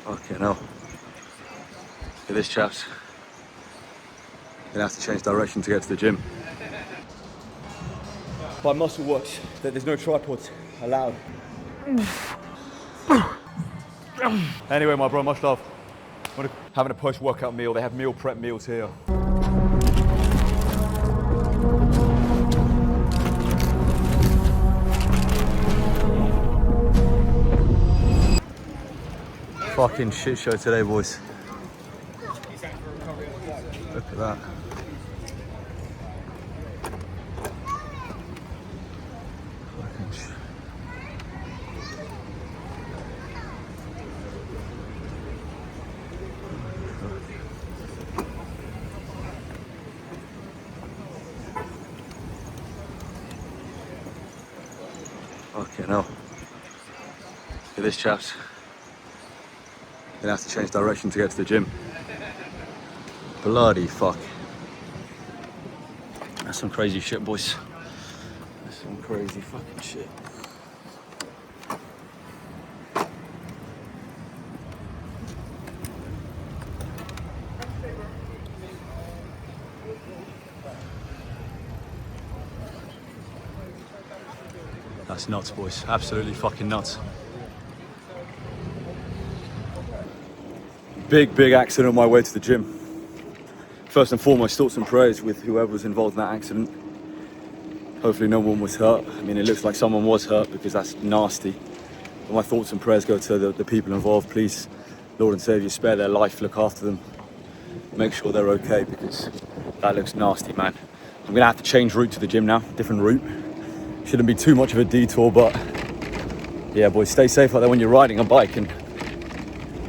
Okay, no. Look at this, chaps. Gonna have to change direction to get to the gym. By muscle watch, that there's no tripods allowed. Anyway, my bro, much love. Having a post-workout meal. They have meal prep meals here. Fucking shit show today, boys. Look at that. Fucking shit. Okay, no. Look at this, chaps. Gonna have to change direction to get to the gym. Bloody fuck. That's some crazy shit, boys. That's some crazy fucking shit. That's nuts, boys. Absolutely fucking nuts. Big accident on my way to the gym. First and foremost, thoughts and prayers with whoever was involved in that accident. Hopefully no one was hurt. I mean, it looks like someone was hurt because that's nasty. But my thoughts and prayers go to the people involved. Please, Lord and Saviour, spare their life, look after them. Make sure they're okay because that looks nasty, man. I'm gonna have to change route to the gym now, different route. Shouldn't be too much of a detour, but yeah, boys, stay safe out there when you're riding a bike. And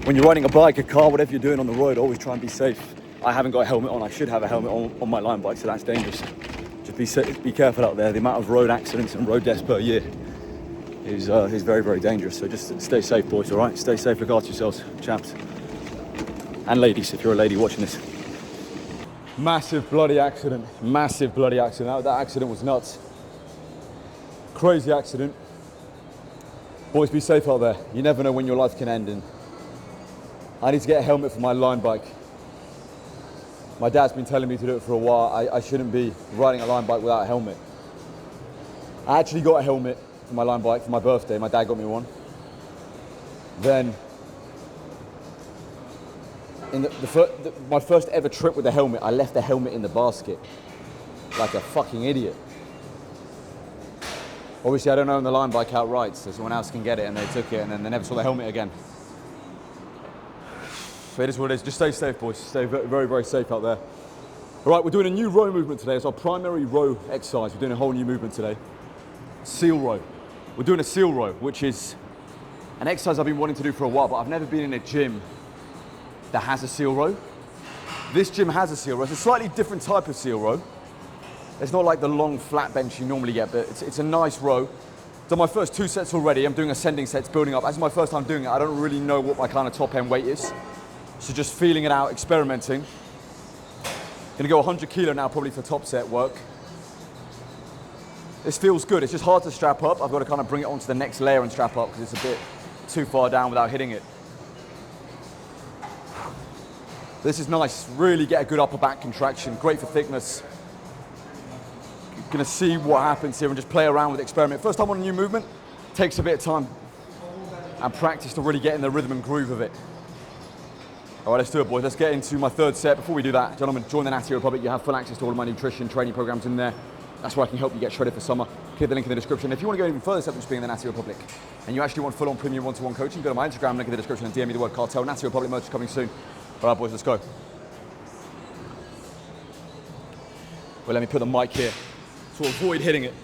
when you're riding a bike, a car, whatever you're doing on the road, always try and be safe. I haven't got a helmet on. I should have a helmet on my line bike, so that's dangerous. Just be careful out there. The amount of road accidents and road deaths per year is very, very dangerous. So just stay safe, boys, all right? Stay safe, look after yourselves, chaps. And ladies, if you're a lady watching this. Massive bloody accident. Massive bloody accident. That accident was nuts. Crazy accident. Boys, be safe out there. You never know when your life can end. And I need to get a helmet for my line bike. My dad's been telling me to do it for a while. I shouldn't be riding a line bike without a helmet. I actually got a helmet for my line bike for my birthday. My dad got me one. Then, in my first ever trip with the helmet, I left the helmet in the basket. Like a fucking idiot. Obviously, I don't own the line bike outright, so someone else can get it, and they took it, and then they never saw the helmet again. It is what it is. Just stay safe, boys. Stay very, very, very safe out there. All right, we're doing a new row movement today. It's our primary row exercise. We're doing a whole new movement today. Seal row. We're doing a seal row, which is an exercise I've been wanting to do for a while, but I've never been in a gym that has a seal row. This gym has a seal row. It's a slightly different type of seal row. It's not like the long flat bench you normally get, but it's a nice row. Done my first 2 sets already. I'm doing ascending sets, building up. As it's my first time doing it, I don't really know what my kind of top end weight is. So just feeling it out, experimenting. Gonna go 100 kilo now probably for top set work. This feels good. It's just hard to strap up. I've got to kind of bring it onto the next layer and strap up because it's a bit too far down without hitting it. This is nice. Really get a good upper back contraction. Great for thickness. Gonna see what happens here and just play around with it, experiment. First time on a new movement, takes a bit of time and practice to really get in the rhythm and groove of it. All right, let's do it, boys. Let's get into my third set. Before we do that, gentlemen, join the Natty Republic. You have full access to all of my nutrition training programs in there. That's where I can help you get shredded for summer. Click the link in the description. If you want to go even further step than just being in the Natty Republic, and you actually want full-on premium one-to-one coaching, go to my Instagram, link in the description, and DM me the word cartel. Natty Republic merch is coming soon. All right, boys, let's go. Well, let me put the mic here to avoid hitting it.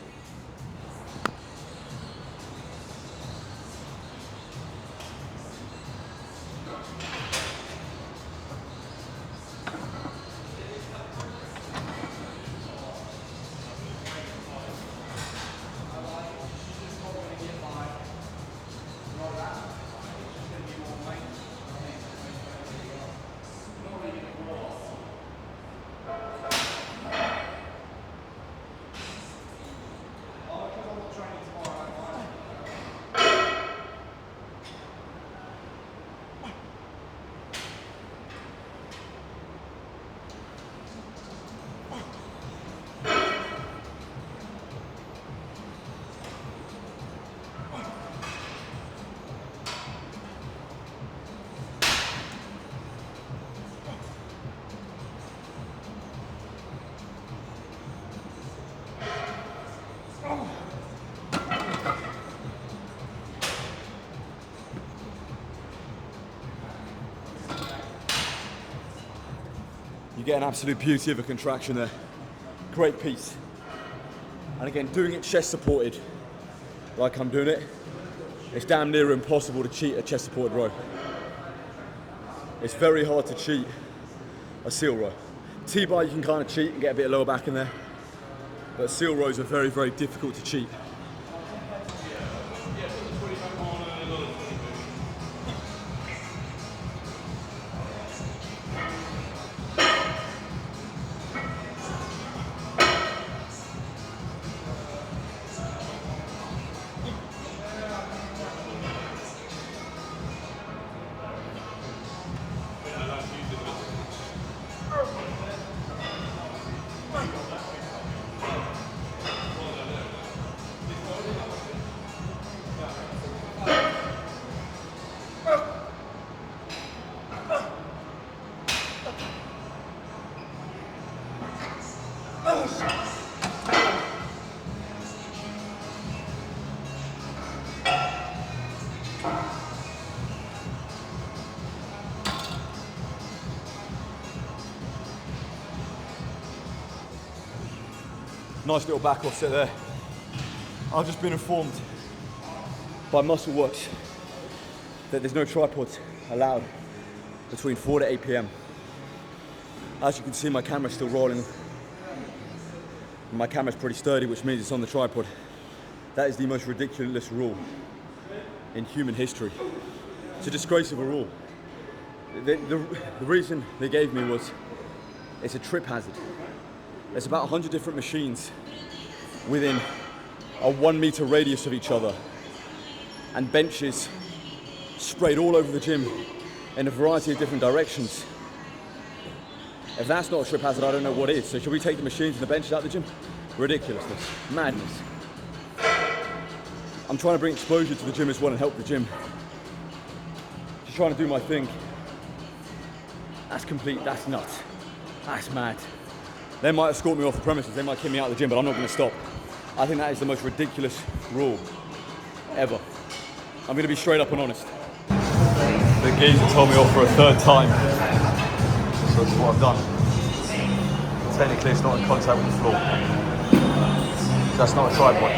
get an absolute beauty of a contraction there. Great piece. And again, doing it chest supported, like I'm doing it, it's damn near impossible to cheat a chest supported row. It's very hard to cheat a seal row. T-bar you can kind of cheat and get a bit of lower back in there, but seal rows are very, very difficult to cheat. Nice little back offset there. I've just been informed by MuscleWorks that there's no tripods allowed between 4 to 8 p.m. As you can see, my camera's still rolling. My camera's pretty sturdy, which means it's on the tripod. That is the most ridiculous rule in human history. It's a disgrace of a rule. The reason they gave me was it's a trip hazard. There's about 100 different machines within a 1 meter radius of each other, and benches sprayed all over the gym in a variety of different directions. If that's not a trip hazard, I don't know what is. So should we take the machines and the benches out of the gym? Ridiculousness, madness. I'm trying to bring exposure to the gym as well and help the gym. Just trying to do my thing. That's complete, that's nuts. That's mad. They might escort me off the premises, they might kick me out of the gym, but I'm not going to stop. I think that is the most ridiculous rule ever. I'm going to be straight up and honest. The geezer told me off for a third time, so that's what I've done. Technically it's not in contact with the floor. That's not a tripod.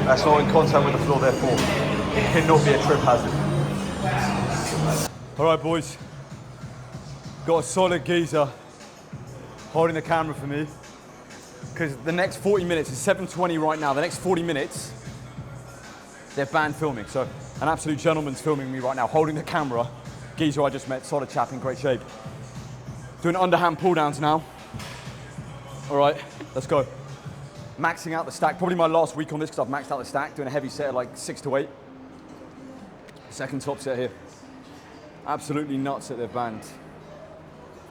That's not in contact with the floor, therefore it cannot be a trip hazard. Alright boys, got a solid geezer holding the camera for me, because the next 40 minutes, it's 7:20 right now, the next 40 minutes, they're banned filming. So an absolute gentleman's filming me right now, holding the camera. Geezer I just met, solid chap, in great shape. Doing underhand pull downs now. All right, let's go. Maxing out the stack, probably my last week on this because I've maxed out the stack, doing a heavy set of like 6 to 8. Second top set here. Absolutely nuts that they're banned.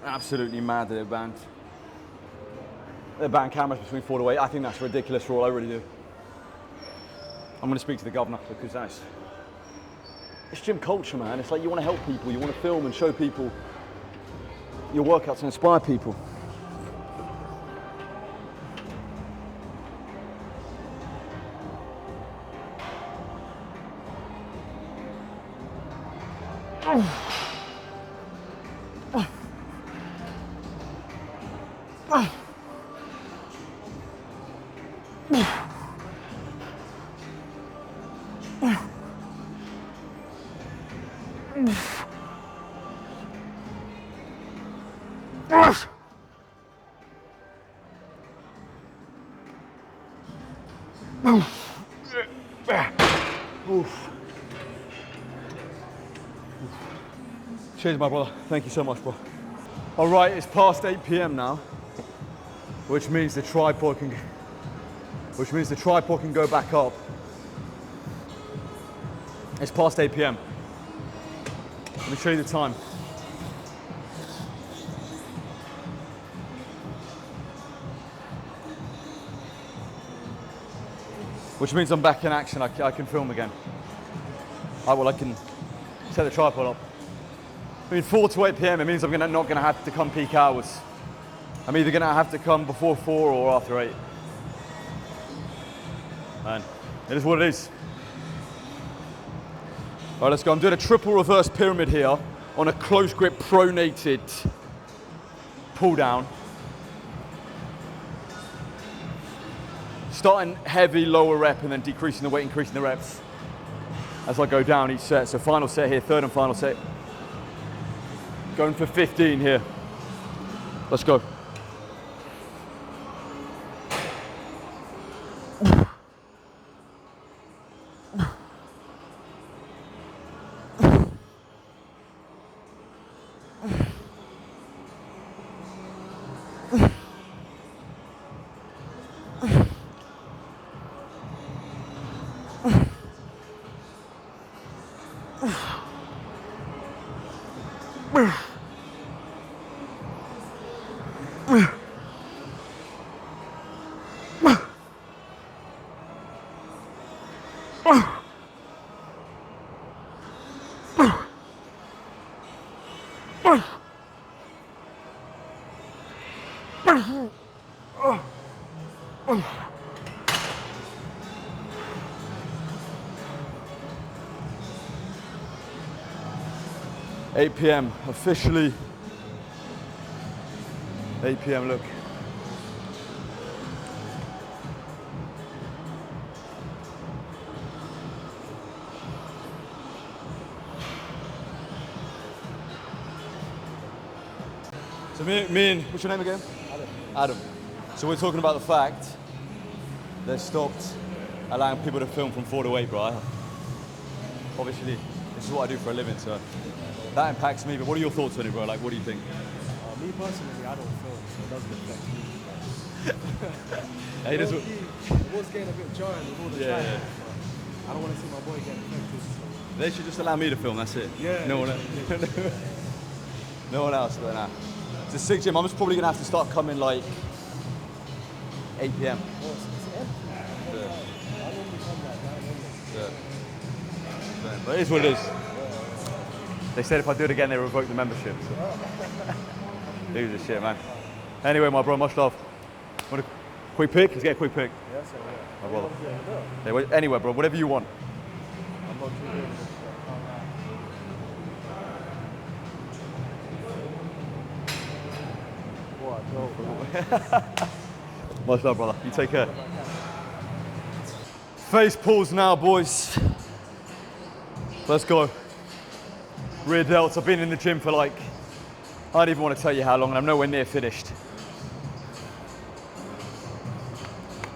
Absolutely mad that they're banned. They ban cameras between 4 to 8. I think that's a ridiculous rule, I really do. I'm going to speak to the governor, because it's gym culture, man. It's like you want to help people, you want to film and show people your workouts and inspire people. Cheers, my brother. Thank you so much, bro. All right, it's past 8 p.m. now, which means the tripod can go back up. It's past 8 p.m. Let me show you the time. Which means I'm back in action. I can film again. I can set the tripod up. I mean, 4 to 8 p.m. it means I'm not going to have to come peak hours. I'm either going to have to come before 4 or after 8. Man, it is what it is. All right, let's go. I'm doing a triple reverse pyramid here on a close grip pronated pull down. starting heavy, lower rep, and then decreasing the weight, increasing the reps as I go down each set. So final set here, third and final set. Going for 15 here. Let's go. $8 p.m. officially. 8 p.m. Look. So me and what's your name again? Adam. So we're talking about the fact they stopped allowing people to film from 4 to 8, bro. Obviously, this is what I do for a living, so that impacts me. But what are your thoughts on it, bro? Like, what do you think? Me personally, I don't film, so it doesn't affect me. Hey, it was getting a bit jarring with all the time. Yeah. I don't want to see my boy get affected. So. They should just allow me to film. That's it. Yeah. No one else. No one else. But nah. It's a sick gym. I'm just probably gonna have to start coming like 8 p.m. Oh, it's empty. I normally come like 9 Yeah. But it is what it is. They said if I do it again, they revoke the membership. So. Who's this shit, man? Anyway, my bro, much love. Want a quick pick? Let's get a quick pick. Yeah, so yeah. My brother. Yeah, wait, anywhere, bro. Whatever you want. I'm not too good. Much love, brother. You take care. Face pulls now, boys. Let's go. Rear delts. I've been in the gym for like, I don't even want to tell you how long, and I'm nowhere near finished.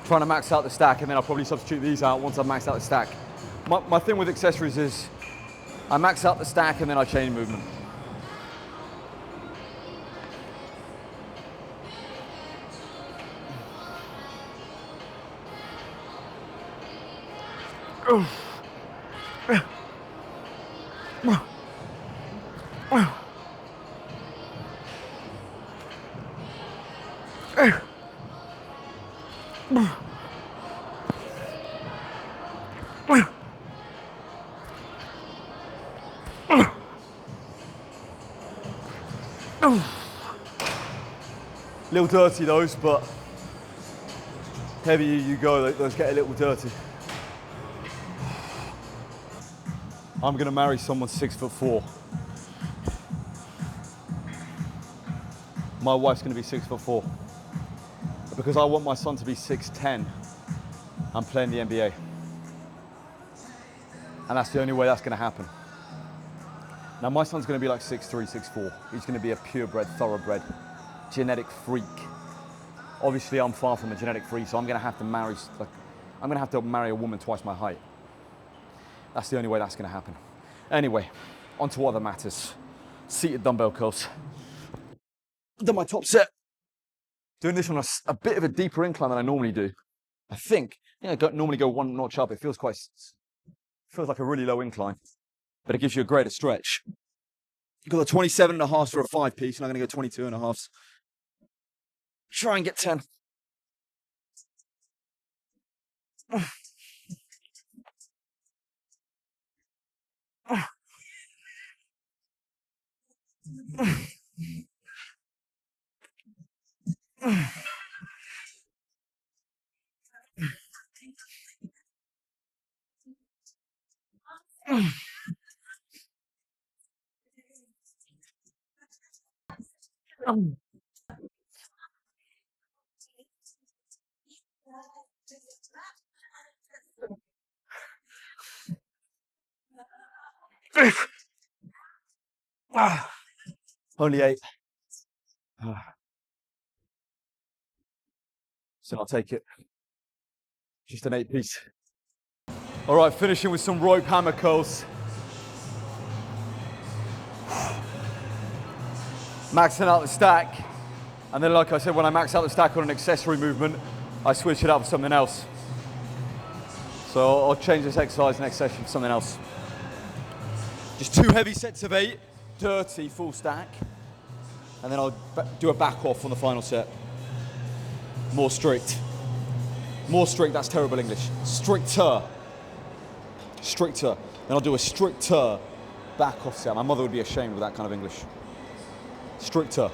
Trying to max out the stack, and then I'll probably substitute these out once I've maxed out the stack. My thing with accessories is I max out the stack and then I change movement. Little dirty those, but heavier you go, those get a little dirty. I'm gonna marry someone 6'4". My wife's gonna be 6'4". Because I want my son to be 6'10", I'm playing the NBA. And that's the only way that's gonna happen. Now my son's gonna be like 6'3", 6'4". He's gonna be a purebred, thoroughbred, genetic freak. Obviously I'm far from a genetic freak, so I'm gonna have to marry a woman twice my height. That's the only way that's gonna happen. Anyway, on to other matters. Seated dumbbell curls. Done my top set. Doing this on a bit of a deeper incline than I normally do. I think, I normally go one notch up. It feels like a really low incline, but it gives you a greater stretch. You've got the 27.5 for a 5-piece, and I'm gonna go 22.5. Try and get 10. Only 8. So I'll take it. Just an 8-piece. All right, finishing with some rope hammer curls. Maxing out the stack. And then, like I said, when I max out the stack on an accessory movement, I switch it up for something else. So I'll change this exercise next session for something else. Just 2 heavy sets of 8, dirty full stack. And then I'll do a back off on the final set. More strict. More strict, that's terrible English. Stricter. Stricter. Then I'll do a stricter back off set. My mother would be ashamed with that kind of English. Stricter.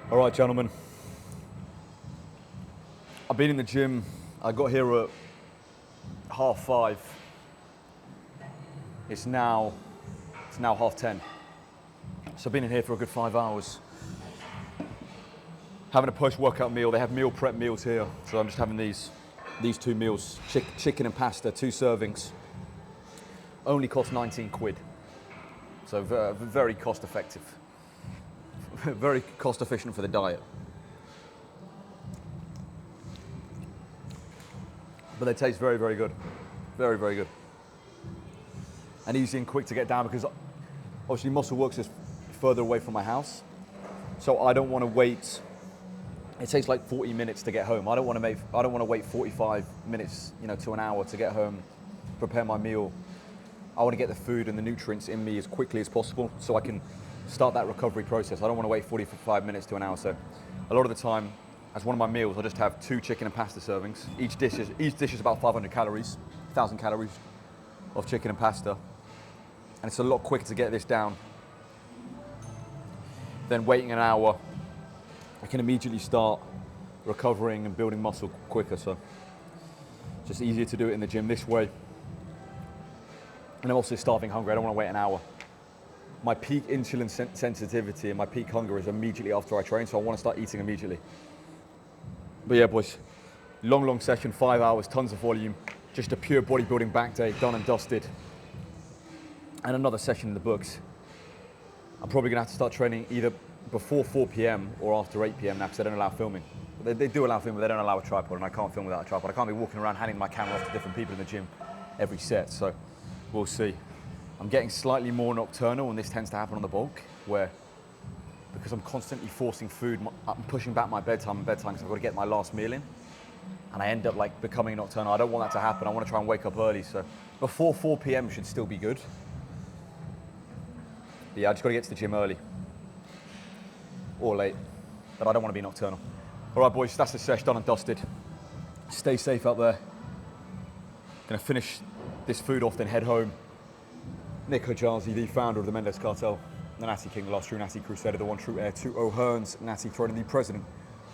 All right, gentlemen. I've been in the gym. I got here at 5:30. It's now 10:30. So I've been in here for a good 5 hours. Having a post-workout meal. They have meal prep meals here. So I'm just having these 2 meals, chicken and pasta, 2 servings. Only cost 19 quid. So very cost effective. Very cost efficient for the diet. But they taste very, very good. Very, very good. And easy and quick to get down because obviously Muscle Works is further away from my house. So I don't want to wait. It takes like 40 minutes to get home. I don't want to wait 45 minutes, to an hour to get home, prepare my meal. I want to get the food and the nutrients in me as quickly as possible so I can start that recovery process. I don't want to wait 45 minutes to an hour. So a lot of the time, as one of my meals, I just have 2 chicken and pasta servings. Each dish is about 500 calories, 1,000 calories of chicken and pasta. And it's a lot quicker to get this down than waiting an hour. I can immediately start recovering and building muscle quicker. So it's just easier to do it in the gym this way. And I'm also starving hungry. I don't want to wait an hour. My peak insulin sensitivity and my peak hunger is immediately after I train, so I want to start eating immediately. But yeah, boys, long session, 5 hours, tons of volume, just a pure bodybuilding back day, done and dusted. And another session in the books. I'm probably going to have to start training either before 4 p.m. or after 8 p.m. now because they don't allow filming. They do allow filming, but they don't allow a tripod, and I can't film without a tripod. I can't be walking around handing my camera off to different people in the gym every set, so we'll see. I'm getting slightly more nocturnal, and this tends to happen on the bulk, where because I'm constantly forcing food, I'm pushing back my bedtime because I've got to get my last meal in, and I end up like becoming nocturnal. I don't want that to happen. I want to try and wake up early, so before 4 p.m. should still be good. But yeah, I just got to get to the gym early or late, but I don't want to be nocturnal. All right, boys, that's the sesh done and dusted. Stay safe out there. Gonna finish this food off, then head home. Nick Hajazi, the founder of the Mendes Cartel, the Natty King, the last true Natty Crusader, the one true heir to O'Hearn's Natty throne, and the president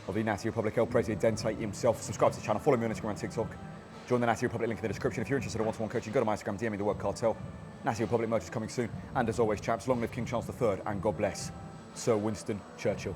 of the Natty Republic, El Presidente himself. Subscribe to the channel, follow me on Instagram and TikTok. Join the Natty Republic, link in the description. If you're interested in one-to-one coaching, go to my Instagram, DM me the word cartel. Natty Republic merch is coming soon. And as always, chaps, long live King Charles III, and God bless Sir Winston Churchill.